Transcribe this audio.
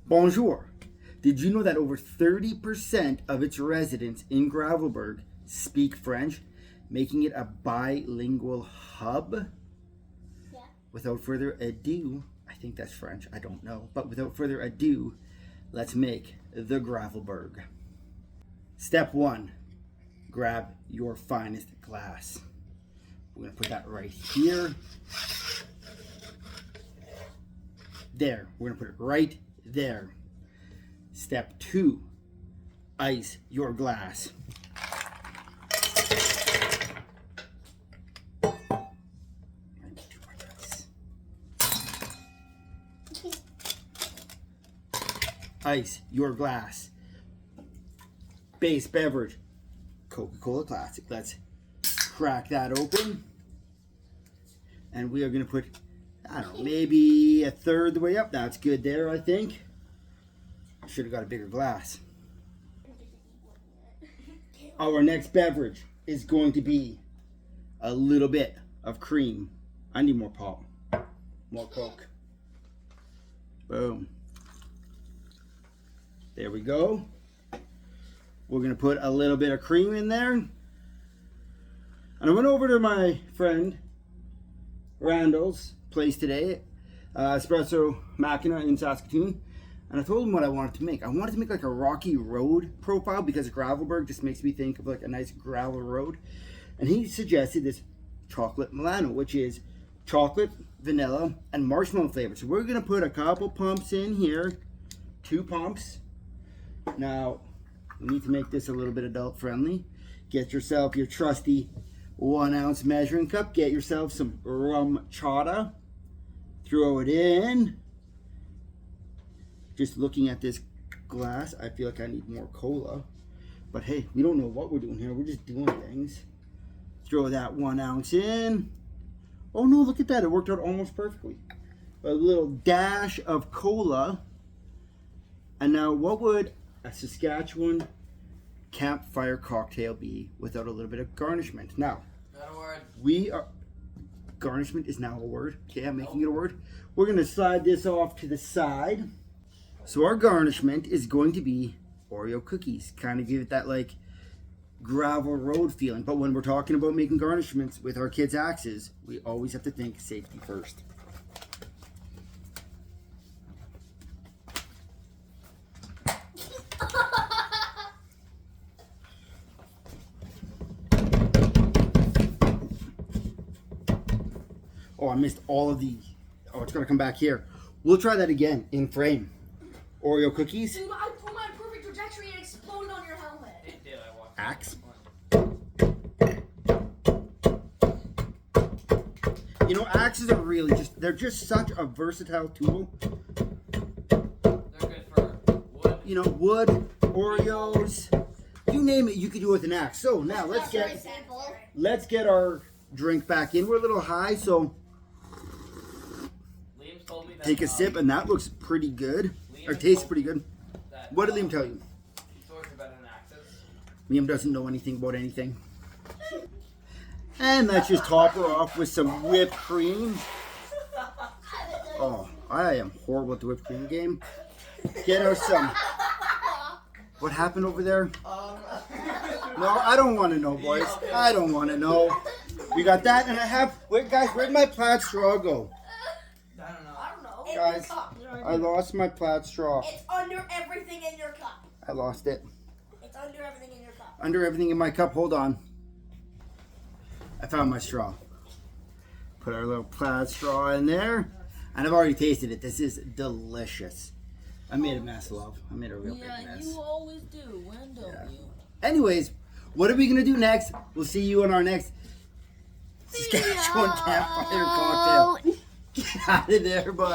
Bonjour. Did you know that over 30% of its residents in Gravelbourg speak French, making it a bilingual hub? Yeah. Without further ado, I think that's French, I don't know, but without further ado, let's make the Gravelbourg. Step 1, grab your finest glass. We're gonna put that right here. There, we're gonna put it right there. Step 2, ice your glass. Ice your glass. Base beverage, Coca-Cola Classic. Let's crack that open. And we are gonna put, I don't know, maybe a third the way up. That's good there, I think. I should have got a bigger glass. Our next beverage is going to be a little bit of cream. I need more pop. More Coke. Boom. There we go. We're going to put a little bit of cream in there. And I went over to my friend Randall's place today, Espresso Machina in Saskatoon, and I told him what I wanted to make. I wanted to make like a rocky road profile because Gravelbourg just makes me think of like a nice gravel road. And he suggested this chocolate Milano, which is chocolate, vanilla, and marshmallow flavor. So we're going to put a couple pumps in here, 2 pumps. Now, we need to make this a little bit adult friendly. Get yourself your trusty 1 ounce measuring cup. Get yourself some Rum Chata. Throw it in. Just looking at this glass, I feel like I need more cola. But hey, we don't know what we're doing here. We're just doing things. Throw that 1 ounce in. Oh no, look at that. It worked out almost perfectly. A little dash of cola. And now what would a Saskatchewan campfire cocktail be without a little bit of garnishment? Now, not a word. We are, garnishment is now a word. Okay, I'm making it a word. We're going to slide this off to the side. So our garnishment is going to be Oreo cookies. Kind of give it that like gravel road feeling. But when we're talking about making garnishments with our kids' axes, we always have to think safety first. Oh, I missed all of the... Oh, it's going to come back here. We'll try that again in frame. Oreo cookies. Dude, I put my perfect trajectory and it exploded on your helmet. It did, I watched. Axe. You know, axes are really just... They're just such a versatile tool. They're good for wood. You know, wood, Oreos, you name it, you could do it with an axe. So now let's get our drink back in. We're a little high, so Liam's told me that, take a sip, and that looks pretty good. Or tastes pretty good. What did Liam tell you? Swords are better than axes. Liam doesn't know anything about anything. And let's just top her off with some whipped cream. Oh, I am horrible at the whipped cream game. Get her some. What happened over there? No, I don't want to know, boys. I don't want to know. We got that, and I have... Wait, guys, where'd my plaid straw go? I don't know. I don't know. Guys, I lost my plaid straw. It's under everything in your cup. I lost it. It's under everything in your cup. Under everything in my cup. Hold on. I found my straw. Put our little plaid straw in there. And I've already tasted it. This is delicious. I made a mess, love. I made a real big mess. Yeah, you always do. When don't you? Anyways, what are we going to do next? We'll see you in our next Saskatchewan campfire cocktail. Get out of there, bud.